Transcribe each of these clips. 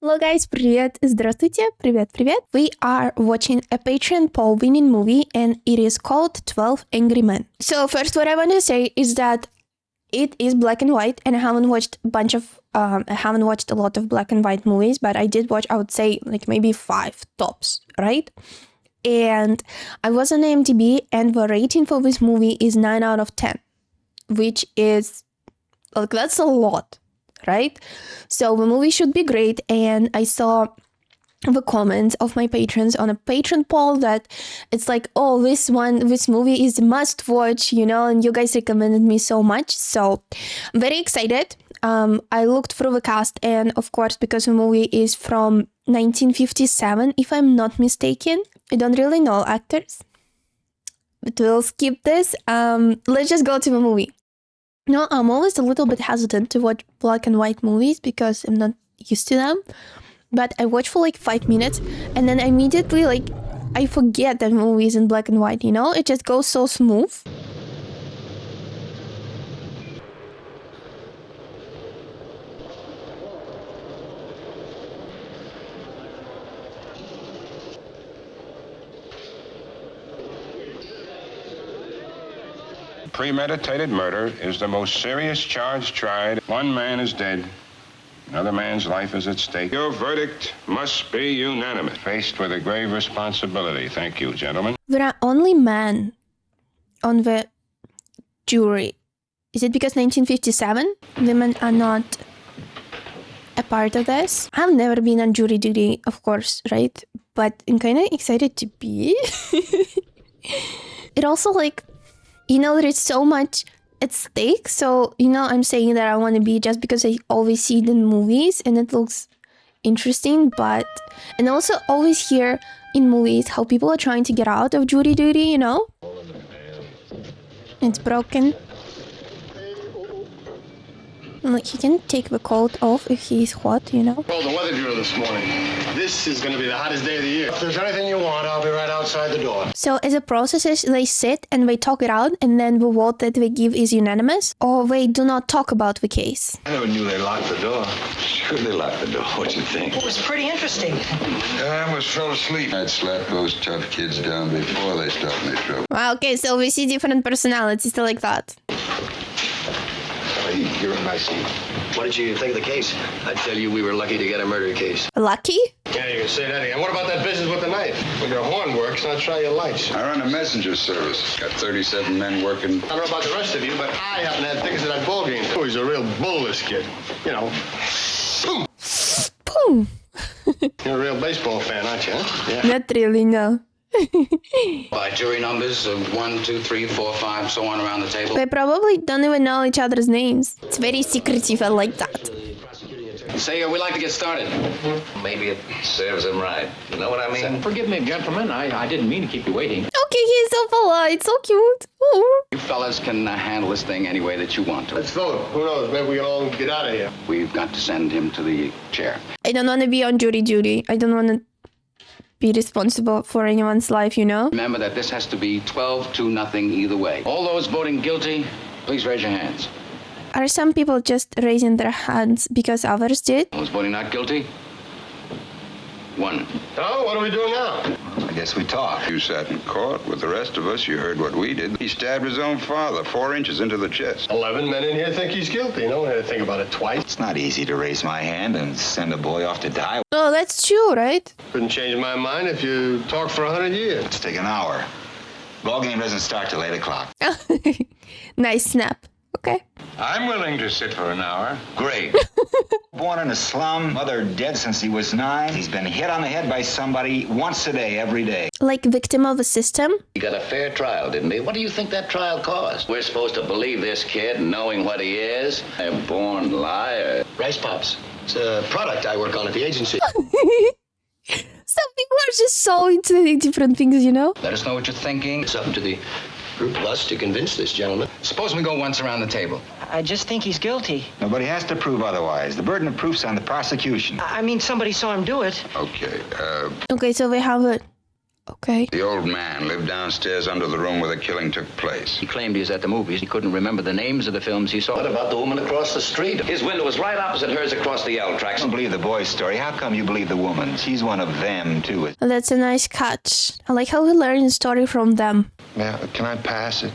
Hello guys, привет, здравствуйте, привет. We are watching a Patreon poll winning movie and it is called 12 Angry Men. So first what I want to say is that it is black and white and I haven't watched a lot of black and white movies, but I did watch, I would say like maybe 5 tops, right? And I was on IMDb and the rating for this movie is 9 out of 10, which is like, that's a lot. Right? So the movie should be great, and I saw the comments of my patrons on a Patreon poll that it's like, oh, this movie is must watch, and you guys recommended me so much, so I'm very excited. I looked through the cast, and of course, because the movie is from 1957, if I'm not mistaken, I don't really know actors, but we'll skip this. Let's just go to the movie. No, I'm always a little bit hesitant to watch black and white movies because I'm not used to them. But I watch for like 5 minutes and then immediately I forget that movie is in black and white, It just goes so smooth. Premeditated murder is the most serious charge tried. One man is dead. Another man's life is at stake. Your verdict must be unanimous. Faced with a grave responsibility. Thank you, gentlemen. There are only men on the jury. Is it because 1957? Women are not a part of this? I've never been on jury duty, of course, right? But I'm kind of excited to be. It also there is so much at stake. So, I'm saying that I want to be just because I always see it in movies and it looks interesting. And also always hear in movies how people are trying to get out of jury duty, It's broken. He can take the coat off if he's hot, Well, the weather drill this morning. This is going to be the hottest day of the year. If there's anything you want, I'll be right outside the door. So as a process, they sit and they talk it out, and then the vote that they give is unanimous, or they do not talk about the case. I never knew they locked the door. Sure they locked the door. What you think? It was pretty interesting. I was fell asleep. I'd slap those tough kids down before they start their trouble. Okay, so we see different personalities like that. You're in my seat. What did you think of the case? I tell you, we were lucky to get a murder case. Lucky? Yeah, you can say that again. What about that business with the knife? When your horn works, now try your lights. I run a messenger service. Got 37 men working. I don't know about the rest of you, but I happen to have tickets to that ball game. Oh, he's a real bull, this kid. Boom. Boom. You're a real baseball fan, aren't you? Huh? Yeah. Not really, no. By jury numbers of 1, 2, 3, 4, 5, so on around the table. They probably don't even know each other's names. It's very secretive, I like that. Say, we'd like to get started. Maybe it serves him right. You know what I mean? Forgive me, gentlemen. I didn't mean to keep you waiting. Okay, he's so polite, so cute. Ooh. You fellas can handle this thing any way that you want to. Let's vote. Who knows? Maybe we can all get out of here. We've got to send him to the chair. I don't want to be on jury duty. I don't want to be responsible for anyone's life, Remember that this has to be 12-0 either way. All those voting guilty, please raise your hands. Are some people just raising their hands because others did? Those voting not guilty? 1. So, what are we doing now? I guess we talk. You sat in court with the rest of us. You heard what we did. He stabbed his own father 4 inches into the chest. 11 men in here think he's guilty. No one had to think about it twice. It's not easy to raise my hand and send a boy off to die. Oh, that's true, right? Couldn't change my mind if you talk for 100 years. Let's take an hour. Ball game doesn't start till 8 o'clock. Nice snap. Okay. I'm willing to sit for an hour. Great. Born in a slum, mother dead since he was 9. He's been hit on the head by somebody once a day, every day. Like victim of the system? He got a fair trial, didn't he? What do you think that trial cost? We're supposed to believe this kid knowing what he is? A born liar. Rice Pops. It's a product I work on at the agency. Some people are just so into different things, Let us know what you're thinking. It's up to the group of us to convince this gentleman. Suppose we go once around the table. I just think he's guilty. Nobody has to prove otherwise. The burden of proof's on the prosecution. I mean, somebody saw him do it. Okay, Okay, so we have Okay. The old man lived downstairs under the room where the killing took place. He claimed he was at the movies. He couldn't remember the names of the films he saw. What about the woman across the street? His window was right opposite hers across the L tracks. I don't believe the boy's story. How come you believe the woman? She's one of them, too. Well, that's a nice catch. I like how we learn the story from them. Now, can I pass it?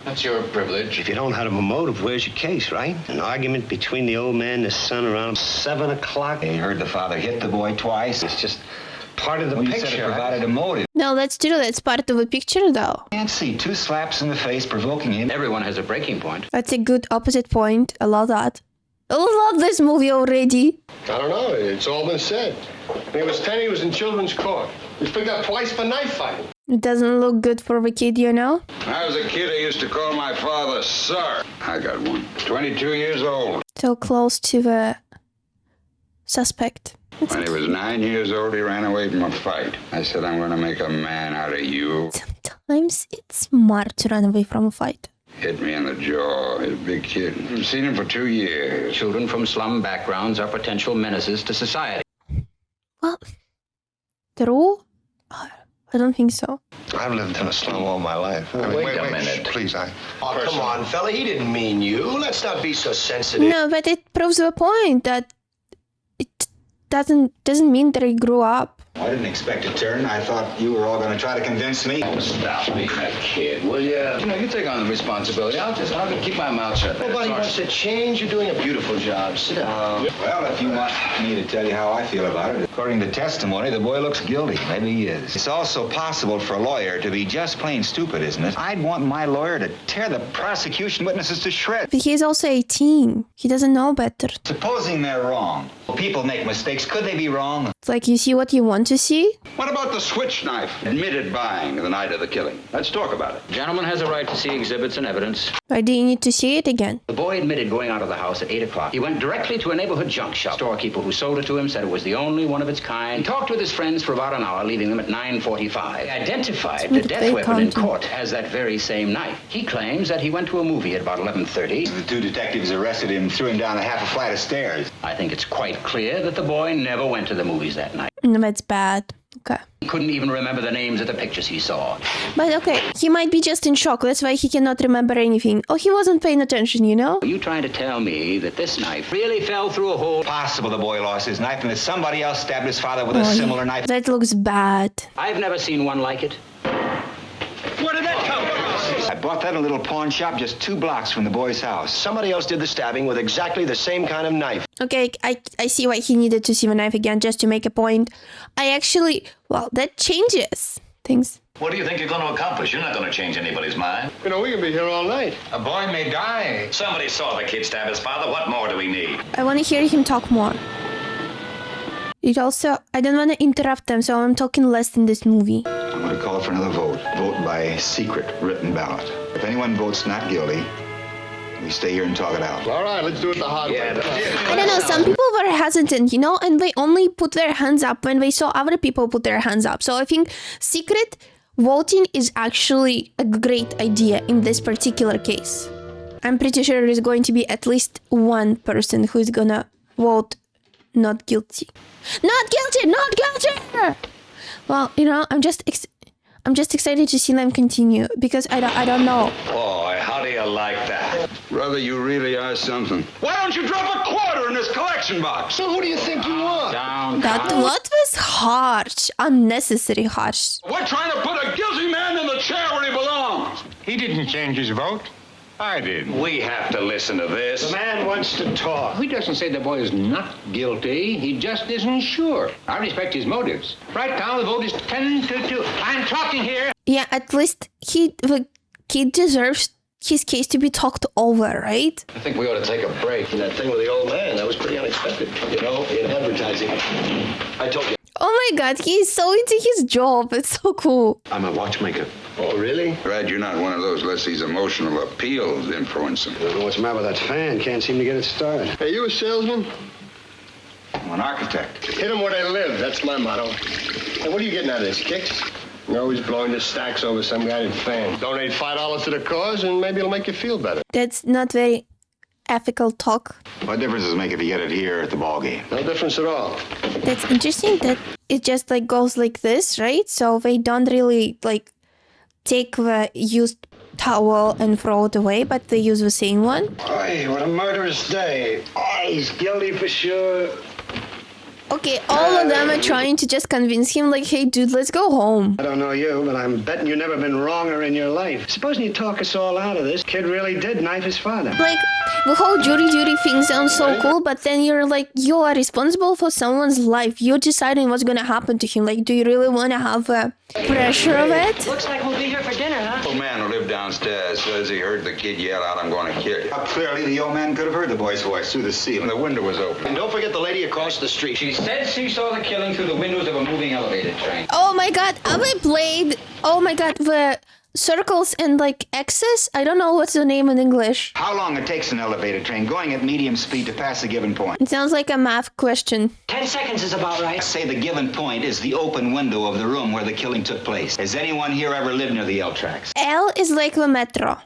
That's your privilege. If you don't have a motive, where's your case, right? An argument between the old man and his son around 7 o'clock. They heard the father hit the boy twice. It's just part of the Well, you picture. said it provided a motive. No, that's true. That's part of a picture, though. Can't see 2 slaps in the face provoking him. Everyone has a breaking point. That's a good opposite point. I love that. I love this movie already. I don't know. It's all been said. When he was 10, he was in children's court. He was picked up twice for knife fighting. It doesn't look good for the kid, you know? When I was a kid, I used to call my father sir. I got one. 22 years old. So close to the suspect. When he was 9 years old, he ran away from a fight. I said, I'm going to make a man out of you. Sometimes it's smart to run away from a fight. Hit me in the jaw. He's a big kid. I've seen him for 2 years. Children from slum backgrounds are potential menaces to society. Well, true? I don't think so. I've lived in a slum all my life. Wait a minute. Please, Oh, come on, fella. He didn't mean you. Let's not be so sensitive. No, but it proves the point that it doesn't mean that he grew up. I didn't expect a turn. I thought you were all going to try to convince me. Stop being a kid, will you? You know, you take on the responsibility. I'll keep my mouth shut. Nobody wants to change. You're doing a beautiful job. Sit down. Well, if you want me to tell you how I feel about it, according to testimony, the boy looks guilty. Maybe he is. It's also possible for a lawyer to be just plain stupid, isn't it? I'd want my lawyer to tear the prosecution witnesses to shreds. But he's also 18. He doesn't know better. Supposing they're wrong. People make mistakes. Could they be wrong? It's like you see what you want to see. What about the switch knife? Admitted buying the night of the killing. Let's talk about it. Gentleman has a right to see exhibits and evidence. Why do you need to see it again? The boy admitted going out of the house at 8 o'clock. He went directly to a neighborhood junk shop. Storekeeper who sold it to him said it was the only one of its kind. He talked with his friends for about an hour, leaving them at 9:45. He identified the death weapon in court as that very same knife. He claims that he went to a movie at about 11:30. The 2 detectives arrested him, threw him down a half a flight of stairs. I think it's quite clear that the boy never went to the movies that night. No, that's bad. Okay. He couldn't even remember the names of the pictures he saw. But okay, he might be just in shock. That's why he cannot remember anything. Or he wasn't paying attention, you know? Are you trying to tell me that this knife really fell through a hole? Possible the boy lost his knife and that somebody else stabbed his father with a similar knife. That looks bad. I've never seen one like it. Where did that come from? I bought that at a little pawn shop just 2 blocks from the boy's house. Somebody else did the stabbing with exactly the same kind of knife. Okay, I see why he needed to see the knife again just to make a point. That changes things. What do you think you're going to accomplish? You're not going to change anybody's mind. You know, we can be here all night. A boy may die. Somebody saw the kid stab his father. What more do we need? I want to hear him talk more. I don't want to interrupt them, so I'm talking less in this movie. I'm going to call for another vote. Vote by secret written ballot. If anyone votes not guilty, we stay here and talk it out. All right, let's do it the hard way. I don't know, some people were hesitant, you know, and they only put their hands up when they saw other people put their hands up. So I think secret voting is actually a great idea in this particular case. I'm pretty sure there's going to be at least one person who's gonna vote not guilty. Not guilty! Not guilty! Well, you know, I'm just excited to see them continue because I don't know. Boy, how do you like that? Brother, you really are something. Why don't you drop a quarter in this collection box? So who do you think you are? That what was harsh, unnecessary harsh. We're trying to put a guilty man in the chair where he belongs. He didn't change his vote. I did. We have to listen to this. The man wants to talk. He doesn't say the boy is not guilty. He just isn't sure. I respect his motives. Right now, the vote is 10-2. I'm talking here. Yeah, at least the kid deserves his case to be talked over, right? I think we ought to take a break. And that thing with the old man, that was pretty unexpected. You know, in advertising. I told you. Oh my god, he's so into his job. It's so cool. I'm a watchmaker. Oh, really? Glad you're not one of those lets these emotional appeals influence him. I don't know what's the matter with that fan. Can't seem to get it started. Hey, you a salesman? I'm an architect. Hit them where they live. That's my motto. Hey, what are you getting out of this, kicks? You're always blowing the stacks over some guy in fan. Donate $5 to the cause, and maybe it'll make you feel better. That's not very ethical talk. What difference does it make if you get it here at the ball game? No difference at all. That's interesting that it just like goes like this, right? So they don't really like take the used towel and throw it away, but they use the same one. Aye, what a murderous day. Aye, he's guilty for sure. Okay, all of them are trying to just convince him, like, hey, dude, let's go home. I don't know you, but I'm betting you've never been wronger in your life. Supposing you talk us all out of this, kid really did knife his father. Like, the whole jury thing sounds so cool, but then you're like, you are responsible for someone's life. You're deciding what's going to happen to him. Like, do you really want to have pressure of it? Looks like we'll be here for dinner, huh? The old man who lived downstairs says he heard the kid yell out, "I'm going to kill you." Clearly, the old man could have heard the boy's voice through the ceiling. The window was open. And don't forget the lady across the street. She said she saw the killing through the windows of a moving elevator train. Oh my god, have I played? Oh my god, the circles and like X's? I don't know what's the name in English. How long it takes an elevator train going at medium speed to pass a given point? It sounds like a math question. 10 seconds is about right. Say the given point is the open window of the room where the killing took place. Has anyone here ever lived near the L tracks? L is like the metro,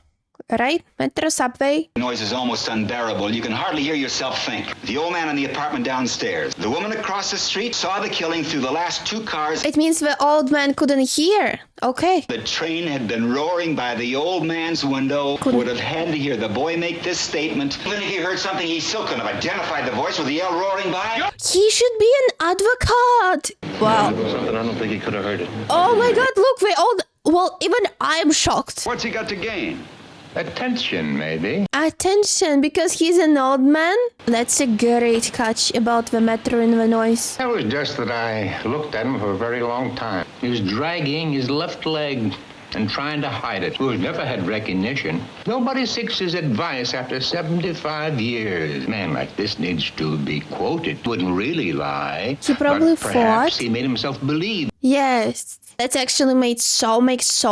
right? Metro subway. The noise is almost unbearable. You can hardly hear yourself think. The old man in the apartment downstairs. The woman across the street saw the killing through the last two cars. It means the old man couldn't hear. Okay. The train had been roaring by the old man's window. Would have had to hear the boy make this statement. Even if he heard something, he still couldn't have identified the voice with the yell roaring by. He should be an advocate. Wow. Something I don't think he could have heard it. Oh my god, look, they all... Well, even I'm shocked. What's he got to gain? Attention, maybe. Attention, because he's an old man? That's a great catch about the metro and the noise. It was just that I looked at him for a very long time. He was dragging his left leg and trying to hide it. Who's never had recognition. Nobody seeks his advice after 75 years. A man like this needs to be quoted. Wouldn't really lie. He probably but perhaps thought... he made himself believe. Yes. That's actually makes so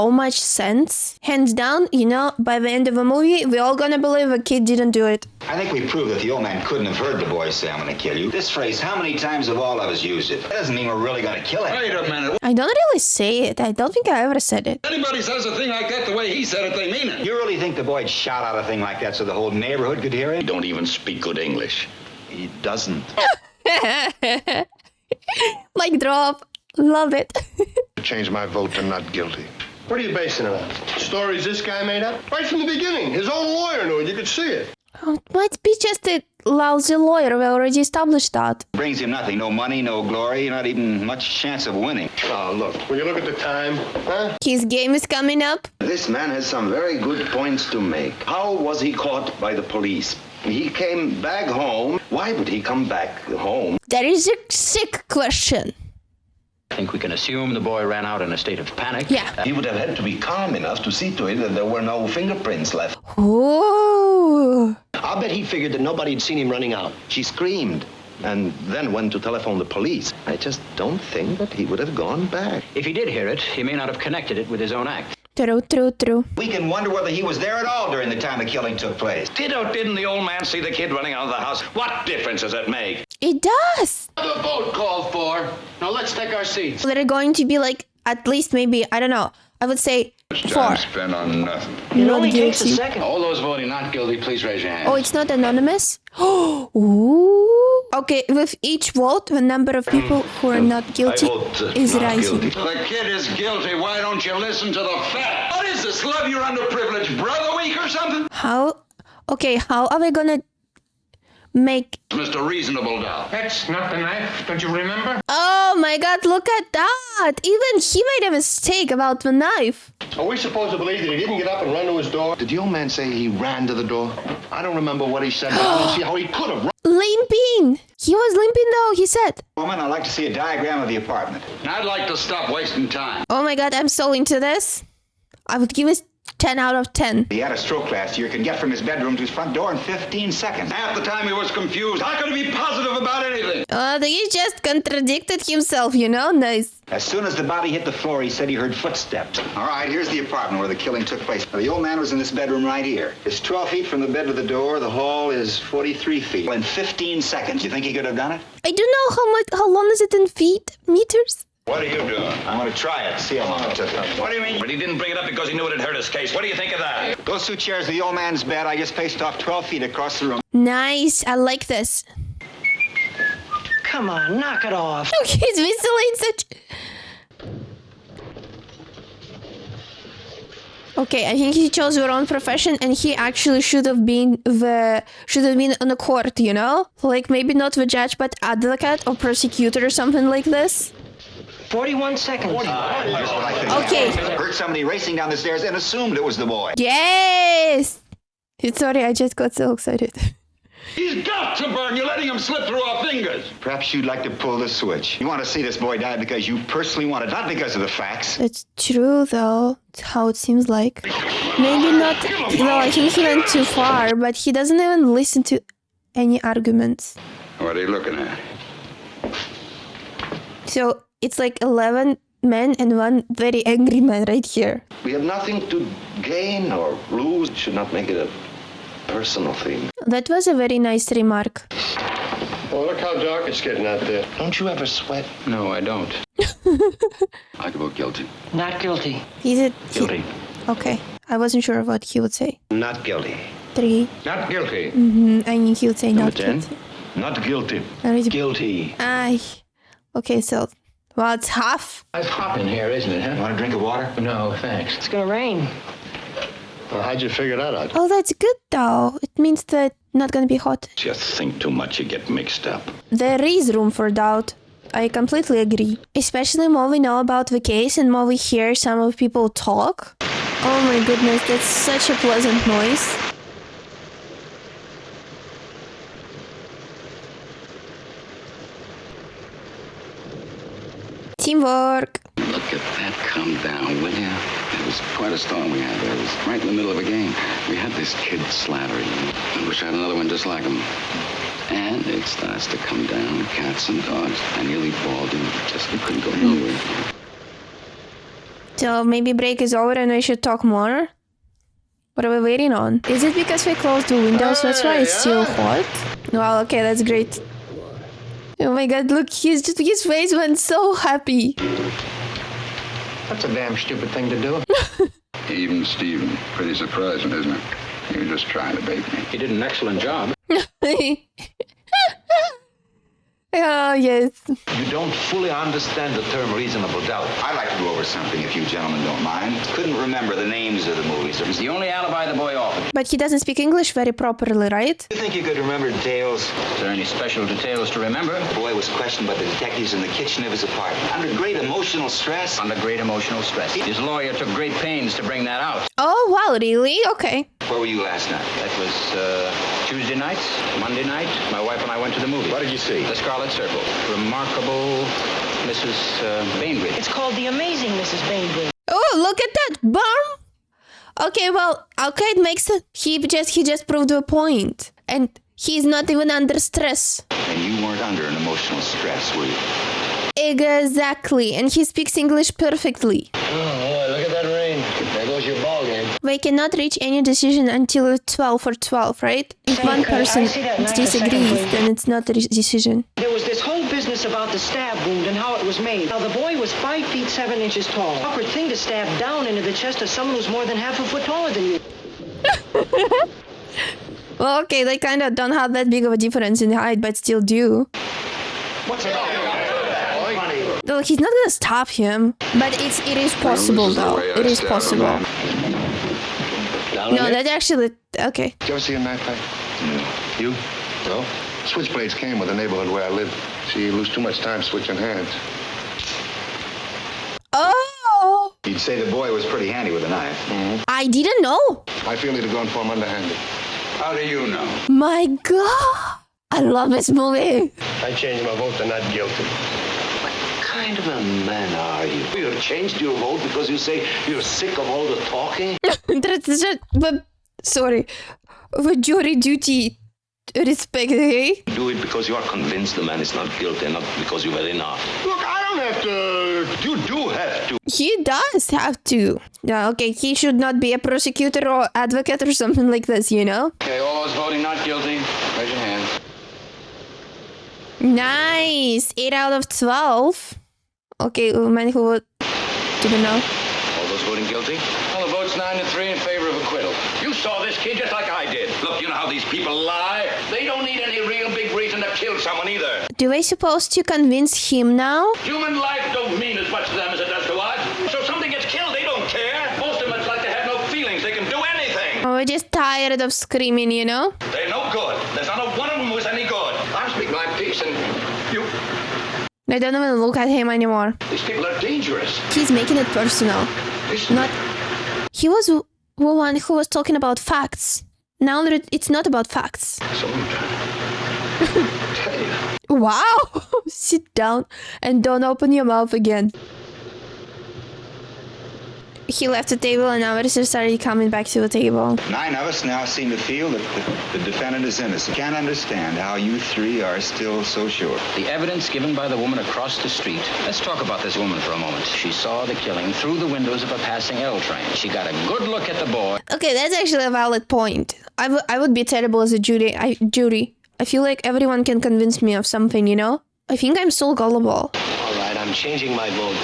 much sense. Hands down, you know, by the end of the movie, we're all gonna believe a kid didn't do it. I think we proved that the old man couldn't have heard the boy say, "I'm going to kill you." This phrase, how many times have all of us used it? That doesn't mean we're really going to kill him. Wait a minute. I don't really say it. I don't think I ever said it. Anybody says a thing like that the way he said it, they mean it. You really think the boy'd shout out a thing like that so the whole neighborhood could hear He it? don't even speak good English. He doesn't. Like drop. Love it. Change my vote to not guilty. What are you basing it on? Stories this guy made up? Right from the beginning. His own lawyer knew it. You could see it. Oh, it might be just a lousy lawyer. We already established that. Brings him nothing. No money, no glory, not even much chance of winning. Oh, look. When you look at the time, huh? His game is coming up. This man has some very good points to make. How was he caught by the police? He came back home. Why would he come back home? That is a sick question. I think we can assume the boy ran out in a state of panic. Yeah. He would have had to be calm enough to see to it that there were no fingerprints left. Ooh. I'll bet he figured that nobody had seen him running out. She screamed and then went to telephone the police. I just don't think that he would have gone back. If he did hear it, he may not have connected it with his own act. True. We can wonder whether he was there at all during the time the killing took place. Did or didn't the old man see the kid running out of the house? What difference does it make? It does. The vote called for. Now let's take our seats. They're going to be like, at least maybe, I don't know. I would say 4. Time spent on nothing. It Not only takes a guilty. second. All those voting not guilty, please raise your hand. Oh, it's not anonymous? Ooh. Okay, with each vote, the number of people who are not guilty is rising. The kid is guilty. Why don't you listen to the fact? What is this? Love your underprivileged brother week or something? How are we gonna make... Mr. Reasonable Doubt. That's not the knife, don't you remember? Oh my god, look at that! Even he made a mistake about the knife. Are we supposed to believe that he didn't get up and run to his door? Did the old man say he ran to the door? I don't remember what he said, but I don't see how he could have run. Limping! He was limping though, he said. Woman, I'd like to see a diagram of the apartment. I'd like to stop wasting time. Oh my god, I'm so into this. I would give it 10 out of 10. He had a stroke last year. Can get from his bedroom to his front door in 15 seconds. Half the time he was confused. How could he be positive about anything? He just contradicted himself, you know? Nice. As soon as the body hit the floor, he said he heard footsteps. All right, here's the apartment where the killing took place. Now, the old man was in this bedroom right here. It's 12 feet from the bed to the door. The hall is 43 feet. In 15 seconds, you think he could have done it? I don't know how long is it in feet? Meters? What are you doing? I'm going to try it, see how long it took him. What do you mean? But he didn't bring it up because he knew it'd hurt his case. What do you think of that? Those 2 chairs are the old man's bed. I just paced off 12 feet across the room. Nice. I like this. Come on, knock it off. Okay, he's whistling such... Okay, I think he chose the wrong profession, and he actually should have been on a court, you know? Like, maybe not the judge, but advocate or prosecutor or something like this. 41 seconds. Okay. Heard somebody racing down the stairs and assumed it was the boy. Yes! Sorry, I just got so excited. He's got to burn. You're letting him slip through our fingers. Perhaps you'd like to pull the switch. You want to see this boy die because you personally want it, not because of the facts. It's true, though. It's how it seems like. Maybe not... No, I think he went too far, but he doesn't even listen to any arguments. What are you looking at? So, it's like 11 men and one very angry man right here. We have nothing to gain or lose. We should not make it a personal thing. That was a very nice remark. Well, look how dark it's getting out there. Don't you ever sweat? No, I don't. I vote guilty. Not guilty. Is it... Guilty. Okay. I wasn't sure what he would say. Not guilty. 3. Not guilty. I knew he would say not 10. guilty. Not guilty. Guilty. Aye. Okay, so... Well, it's half. It's hot in here, isn't it, huh? Want a drink of water? No, thanks. It's gonna rain. Well, how'd you figure that out? Oh, that's good, though. It means that not gonna be hot. Just think too much, you get mixed up. There is room for doubt. I completely agree. Especially more we know about the case and more we hear some of people talk. Oh my goodness, that's such a pleasant noise. Teamwork. Look at that come down, will you? It was quite a storm we had there. It was right in the middle of a game. We had this kid Slattery. I wish I had another one just like him. And it starts to come down, cats and dogs. I nearly balled him. Just couldn't go nowhere. So maybe break is over and we should talk more? What are we waiting on? Is it because we closed the windows? That's why it's still hot? Well, okay, that's great. Oh my god, look, his face went so happy. That's a damn stupid thing to do. Even Steven. Pretty surprising, isn't it? He was just trying to bait me. He did an excellent job. Oh, yes. You don't fully understand the term reasonable doubt. I'd like to go over something if you gentlemen don't mind. Couldn't remember the names of the movies. It was the only alibi the boy offered. But he doesn't speak English very properly, right? You think you could remember details? Is there any special details to remember? The boy was questioned by the detectives in the kitchen of his apartment. Under great emotional stress. Under great emotional stress. His lawyer took great pains to bring that out. Oh, wow, really? Okay. Where were you last night? That was Tuesday night, Monday night. My wife and I went to the movie. What did you see? The Scarlet Circle. Remarkable Mrs. Bainbridge. It's called The Amazing Mrs. Bainbridge. Oh, look at that bomb! Okay, well, okay, it makes sense. He just proved a point. And he's not even under stress. And you weren't under an emotional stress, were you? Exactly, and he speaks English perfectly. Oh, boy, look at that rain. There goes your ball game. We cannot reach any decision until 12 for 12, right? If one person I see that knife a disagrees, second, please. then it's not a decision. There was this whole business about the stab wound and how it was made. Now, the boy was 5 feet 7 inches tall. Awkward thing to stab down into the chest of someone who's more than half a foot taller than you. Well, okay, they kind of don't have that big of a difference in height, but still do. What's it all about? Though he's not gonna stop him, but it is possible though. It is possible. No, that actually okay. Did you ever see a knife fight? No. You? No. Switchblades came with the neighborhood where I live. See, you lose too much time switching hands. Oh! You'd say the boy was pretty handy with a knife. Mm-hmm. I didn't know. I feel he'd have gone for him underhanded. How do you know? My God, I love this movie. I changed my vote to not guilty. What kind of a man are you? You changed your vote because you say you're sick of all the talking? But sorry, with jury duty respect, hey? Do it because you are convinced the man is not guilty, not because you were enough. Look, I don't have to. You do have to. He does have to. Yeah, okay, he should not be a prosecutor or advocate or something like this, you know? Okay, all those voting not guilty, raise your hands. Nice! 8 out of 12. Okay, woman who would... didn't know. All those voting guilty? Well, the vote's 9-3 in favor of acquittal. You saw this kid just like I did. Look, you know how these people lie? They don't need any real big reason to kill someone either. Do we supposed to convince him now? Human life don't mean as much to them as it does to us. So if somebody gets killed, they don't care. Most of them, it's like they have no feelings. They can do anything. We're just tired of screaming, you know? They're no good. There's not a one of them who's any good. I'm speaking my piece, and you... I don't even look at him anymore. These people are dangerous. He's making it personal. Not... He was the one who was talking about facts. Now that it's not about facts. Someone tell you. Wow! Sit down and don't open your mouth again. He left the table and now it just started coming back to the table. 9 of us now seem to feel that the defendant is innocent. Can't understand how you 3 are still so sure. The evidence given by the woman across the street. Let's talk about this woman for a moment. She saw the killing through the windows of a passing L train. She got a good look at the boy. Okay, that's actually a valid point. I would be terrible as a jury. I feel like everyone can convince me of something, you know? I think I'm so gullible. All right, I'm changing my vote.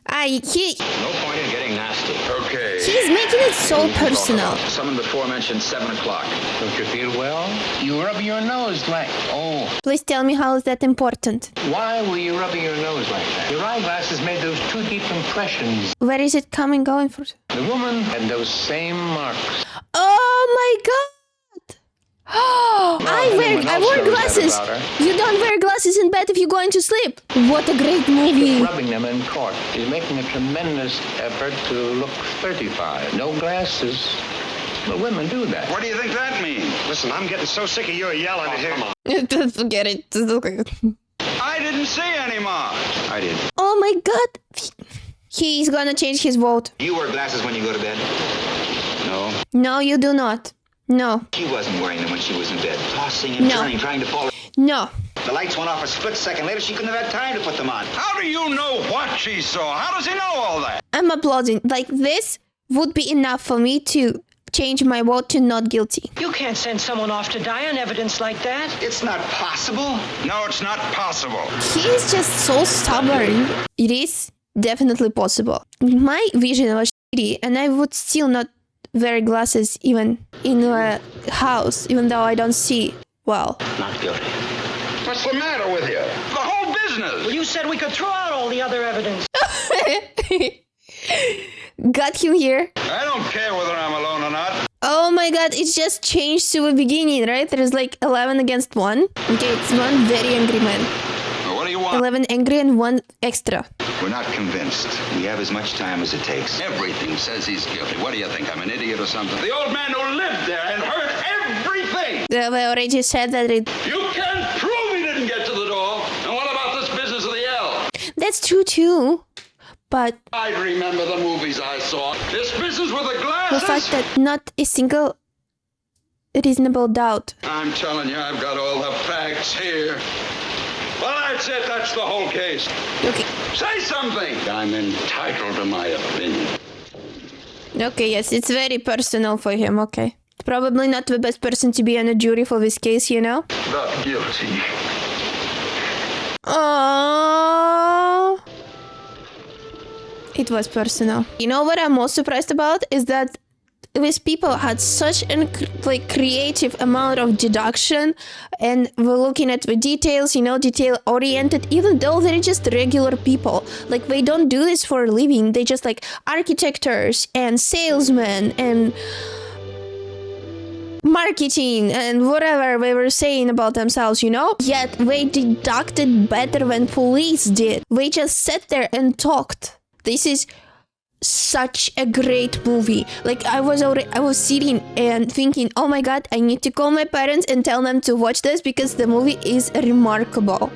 No point in getting nasty. Okay. He's making it so personal. Someone before mentioned 7 o'clock. Don't you feel well? You rubbing your nose like... Oh, Please tell me how is that important. why were you rubbing your nose like that? Your eyeglasses made those 2 deep impressions. Where is it going for? The woman had those same marks. Oh my god! I wore glasses. You don't wear glasses in bed if you're going to sleep. What a great movie. Rubbing them in court. He's making a tremendous effort to look 35. No glasses. But women do that. What do you think that means? Listen, I'm getting so sick of your yelling here. Come on. Forget it. I didn't see any marks. I did. Oh my god. He's gonna change his vote. Do you wear glasses when you go to bed? No. No, you do not. No. She wasn't wearing them when she was in bed. Tossing and turning, trying to fall. No. The lights went off a split second later. She couldn't have had time to put them on. How do you know what she saw? How does he know all that? I'm applauding. Like, this would be enough for me to change my vote to not guilty. You can't send someone off to die on evidence like that. It's not possible. No, it's not possible. He's just so stubborn. It is definitely possible. My vision was shitty, and I would still not wear glasses even in a house, even though I don't see well. Not guilty. What's the matter with you? The whole business. Well, you said we could throw out all the other evidence. Got him here. I don't care whether I'm alone or not. Oh my god, it's just changed to the beginning, right? There's like 11 against 1. Okay, it's one very angry man. Well, what do you want? 11 angry and 1 extra. We're not convinced. We have as much time as it takes. Everything says he's guilty. What do you think? I'm an idiot or something? The old man who lived there and heard everything. I already said that it... You can't prove he didn't get to the door. And what about this business of the L? That's true too. But I remember the movies I saw. This business with the the glasses. fact that not a single reasonable doubt. I'm telling you, I've got all the facts here. Well, that's it. That's the whole case. Okay. Say something. I'm entitled to my opinion. Okay, yes, it's very personal for him, okay. Probably not the best person to be on a jury for this case, you know? Not guilty. Aww. It was personal. You know what I'm most surprised about is that these people had such a creative amount of deduction, and we're looking at the details, you know, detail oriented, even though they're just regular people. Like, they don't do this for a living. They just like architects and salesmen and marketing and whatever they were saying about themselves, you know? Yet they deducted better than police did. They just sat there and talked. This is such a great movie. Like, I was sitting and thinking, oh my god, I need to call my parents and tell them to watch this because the movie is remarkable.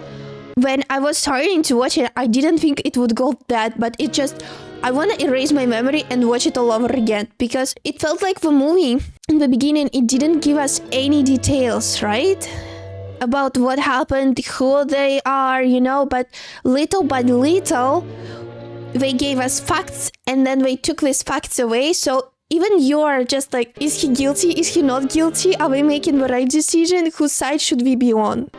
When I was starting to watch it, I didn't think it would go that, but it just... I want to erase my memory and watch it all over again because it felt like the movie, in the beginning, it didn't give us any details, right? About what happened, who they are, you know, but little by little, they gave us facts and then they took these facts away. So even you are just like, is he guilty? Is he not guilty? Are we making the right decision? Whose side should we be on?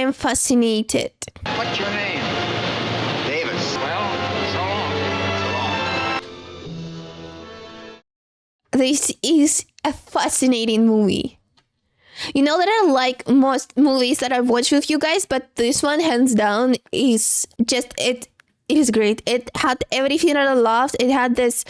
am fascinated. What's your name? Davis. Well, so long. This is a fascinating movie. You know that I like most movies that I've watched with you guys, but this one, hands down, is just, it is great. It had everything that I loved. It had this,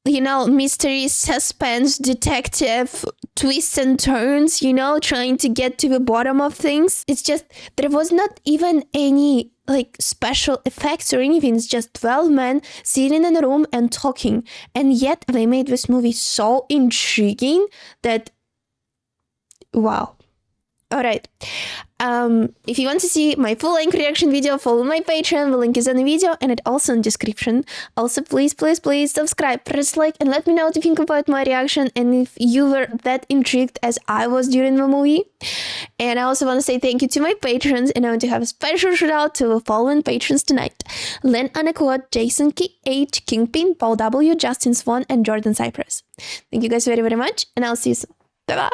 mystery, suspense, detective, twists and turns, trying to get to the bottom of things. It's just, there was not even any special effects or anything. It's just 12 men sitting in a room and talking. And yet they made this movie so intriguing that, wow. All right. If you want to see my full-length reaction video, follow my Patreon. The link is in the video and it also in the description. Also, please subscribe, press like, and let me know what you think about my reaction and if you were that intrigued as I was during the movie. And I also want to say thank you to my patrons, and I want to have a special shout out to the following patrons tonight: Len Anaquot, Jason K.H., Kingpin, Paul W., Justin Swan, and Jordan Cypress. Thank you guys very, very much, and I'll see you soon. Bye-bye.